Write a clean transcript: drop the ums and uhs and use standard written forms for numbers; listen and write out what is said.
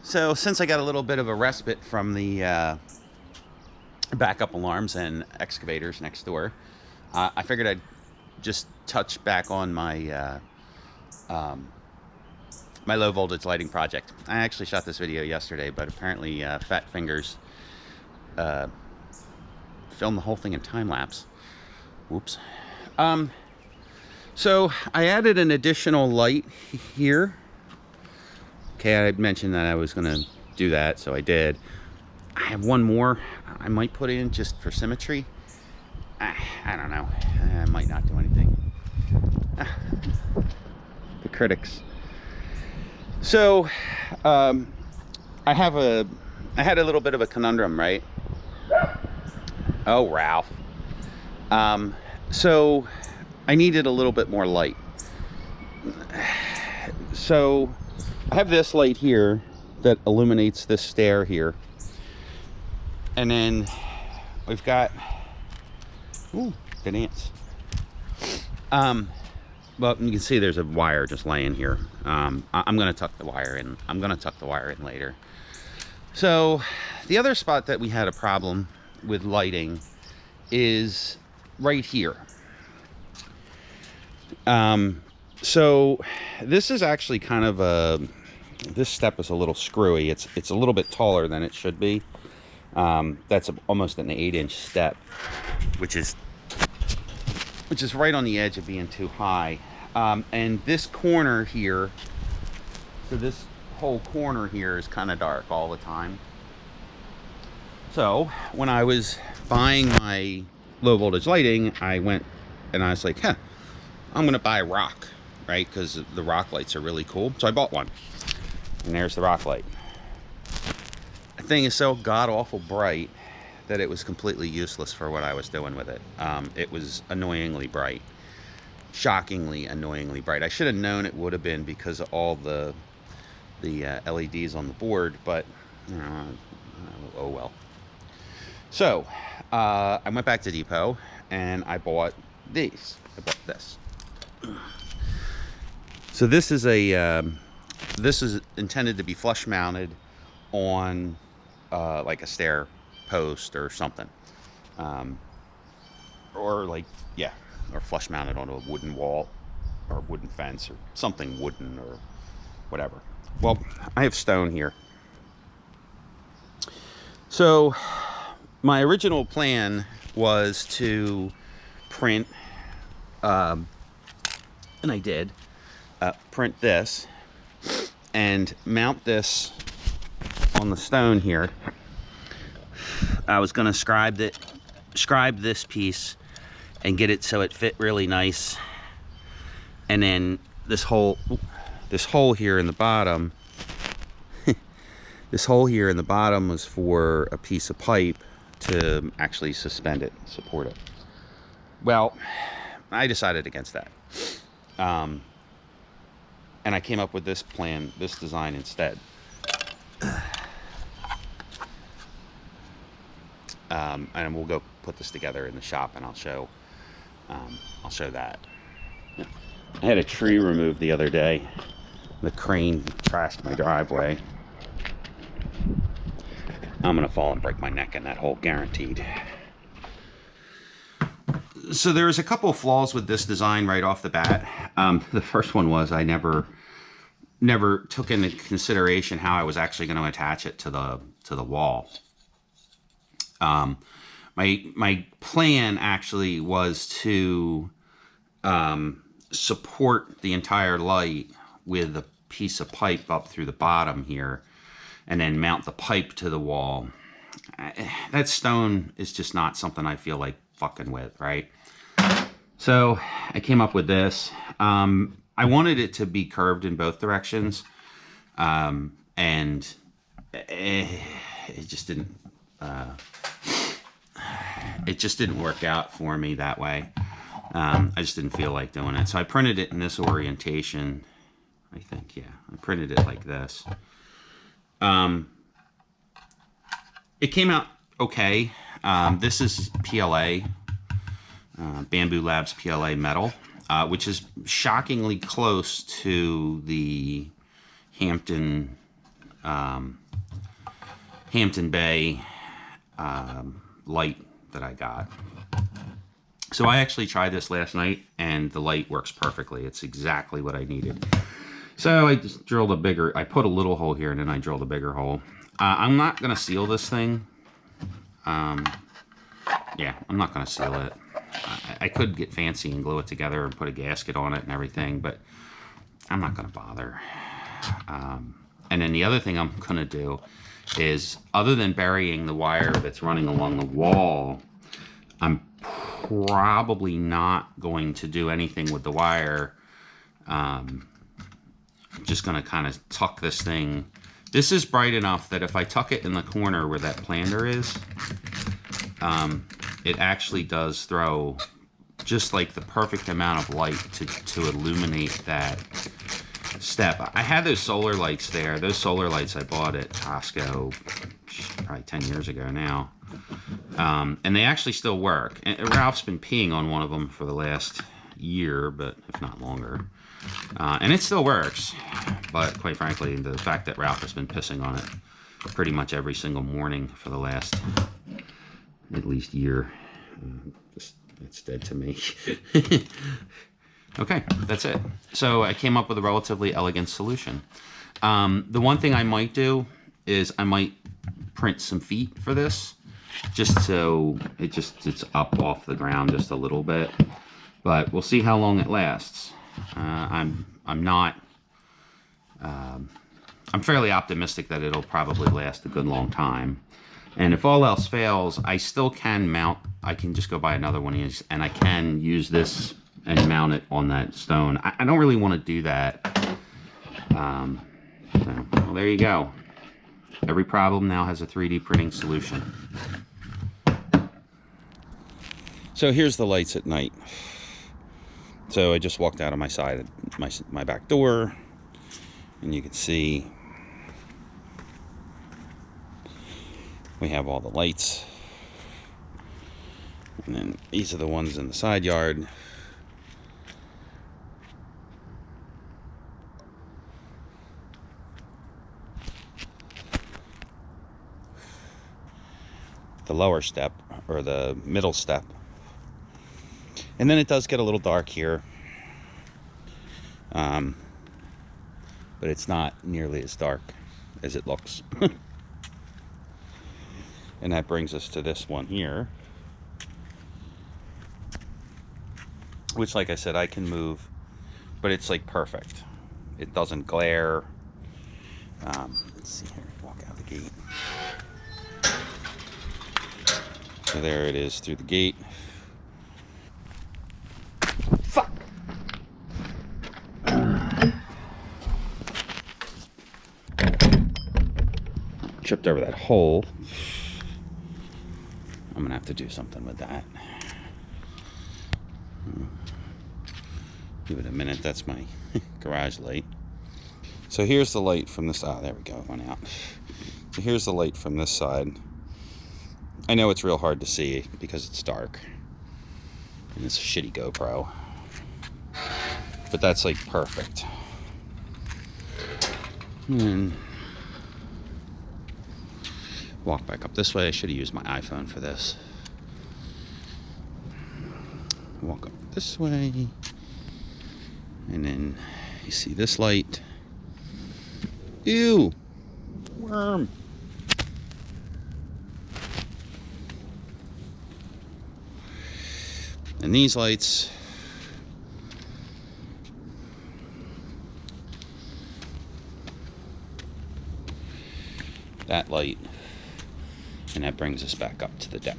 So since I got a little bit of a respite from the backup alarms and excavators next door, I figured I'd just touch back on my my low voltage lighting project. I actually shot this video yesterday, but apparently Fat Fingers filmed the whole thing in time lapse. Whoops. So I added an additional light here. Okay, I mentioned that I was gonna do that, so I did. I have one more I might put in just for symmetry. I don't know. I might not do anything. The critics. So I had a little bit of a conundrum, right? Oh, Ralph. So I needed a little bit more light. So I have this light here that illuminates this stair here. And then we've got, ooh, good ants. Well, you can see there's a wire just laying here. I'm gonna tuck the wire in. I'm gonna tuck the wire in later. So the other spot that we had a problem with lighting is right here. So this is actually kind of this step is a little screwy. It's a little bit taller than it should be. That's almost an 8-inch step, which is right on the edge of being too high. And this corner here, so this whole corner here is kind of dark all the time. So when I was buying my low voltage lighting, I went and I was like, huh, I'm gonna buy rock, right? Because the rock lights are really cool. So I bought one, and there's the rock light. The thing is so god-awful bright that it was completely useless for what I was doing with it. It was annoyingly bright, shockingly annoyingly bright. I should have known it would have been because of all the LEDs on the board, but you know, oh well. So I went back to Depot and I bought these. I bought this. So this is this is intended to be flush mounted on like a stair post or something, or like, yeah, or flush mounted on a wooden wall or wooden fence or something wooden or whatever. Well, I have stone here. So my original plan was to print, and I did print this and mount this on the stone here. I was going to scribe this piece and get it so it fit really nice, and then this hole here in the bottom this hole here in the bottom was for a piece of pipe to actually suspend it, support it. Well, I decided against that, and I came up with this plan, this design instead. And we'll go put this together in the shop, and I'll show that. I had a tree removed the other day. The crane trashed my driveway. I'm gonna fall and break my neck in that hole, guaranteed. So there's a couple of flaws with this design right off the bat. The first one was I never took into consideration how I was actually going to attach it to the wall. My plan actually was to support the entire light with a piece of pipe up through the bottom here, and then mount the pipe to the wall. That stone is just not something I feel like fucking with, right? So I came up with this. I wanted it to be curved in both directions, and it just didn't work out for me that way. I just didn't feel like doing it. So I printed it in this orientation. I think, yeah, I printed it like this. It came out okay. This is PLA, Bamboo Labs PLA metal, which is shockingly close to the Hampton Hampton Bay light that I got. So I actually tried this last night, and the light works perfectly. It's exactly what I needed. So I just drilled a bigger, I put a little hole here, and then I drilled a bigger hole. I'm not going to seal this thing. Yeah, I'm not going to seal it. I could get fancy and glue it together and put a gasket on it and everything, but I'm not going to bother. And then the other thing I'm going to do is, other than burying the wire that's running along the wall, I'm probably not going to do anything with the wire. I'm just going to kind of tuck this thing. This is bright enough that if I tuck it in the corner where that planer is, it actually does throw just like the perfect amount of light to illuminate that step. I had those solar lights there. Those solar lights I bought at Costco probably 10 years ago now. And they actually still work. And Ralph's been peeing on one of them for the last year, but if not longer. And it still works. But quite frankly, the fact that Ralph has been pissing on it pretty much every single morning for the last at least year, it's dead to me. Okay, that's it. So I came up with a relatively elegant solution. The one thing I might do is I might print some feet for this, just so it's up off the ground just a little bit. But we'll see how long it lasts. I'm fairly optimistic that it'll probably last a good long time. And if all else fails, I still can mount. I can just go buy another one of these, and I can use this and mount it on that stone. I don't really want to do that. So, well, there you go. Every problem now has a 3D printing solution. So here's the lights at night. So I just walked out of my back door, and you can see we have all the lights. And then these are the ones in the side yard. The lower step, or the middle step. And then it does get a little dark here. But it's not nearly as dark as it looks. And that brings us to this one here, which, like I said, I can move, but it's like perfect. It doesn't glare. Let's see here, walk out the gate. So there it is through the gate. Fuck! Tripped over that hole. I'm gonna have to do something with that. Give it a minute. That's my garage light. So here's the light from this. Oh, there we go. It went out. So here's the light from this side. I know it's real hard to see because it's dark, and it's a shitty GoPro, but that's like perfect. And walk back up this way. I should have used my iPhone for this. Walk up this way, and then you see this light. Ew, worm. And these lights, that light, and that brings us back up to the deck.